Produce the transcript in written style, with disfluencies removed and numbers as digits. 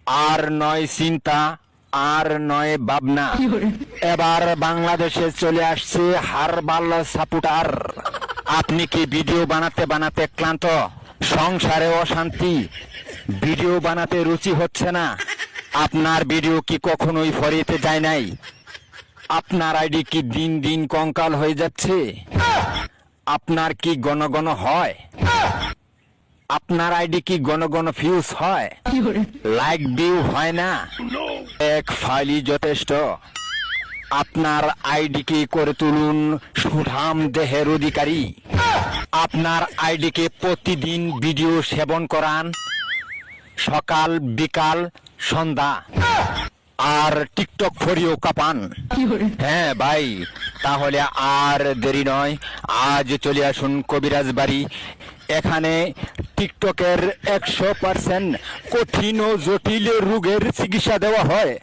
আর নয় চিন্তা, আর নয় ভাবনা। এবার বাংলাদেশে চলে আসছে হারবাল সাপুটার। আপনি কি ভিডিও বানাতে বানাতে ক্লান্ত? সংসারে অশান্তি, ভিডিও বানাতে রুচি হচ্ছে না? আপনার ভিডিও কি কখনোই ফরিতে যায় নাই? আপনার আইডি কি দিন দিন কঙ্কাল হয়ে যাচ্ছে? আপনার কি ঘন ঘন হয়? আপনার আইডি কি ঘন ঘন ফিউজ হয়? লাইক ভিউ হয় না? এক ফাইলই যথেষ্ট। আপনার আইডিকে করে তুলুন সুঠাম দেহের অধিকারী। আপনার আইডিকে প্রতিদিন ভিডিও সেবন করান, সকাল বিকাল সন্ধ্যা, আর টিকটক ফরিও কাপান। হ্যাঁ ভাই, তাহলে আর দেরি নয়, আজ চলে আসুন কবিরাজ বাড়ি। এখানে টিকটকের 100% কঠিন ও জটিল রোগের চিকিৎসা দেওয়া হয়।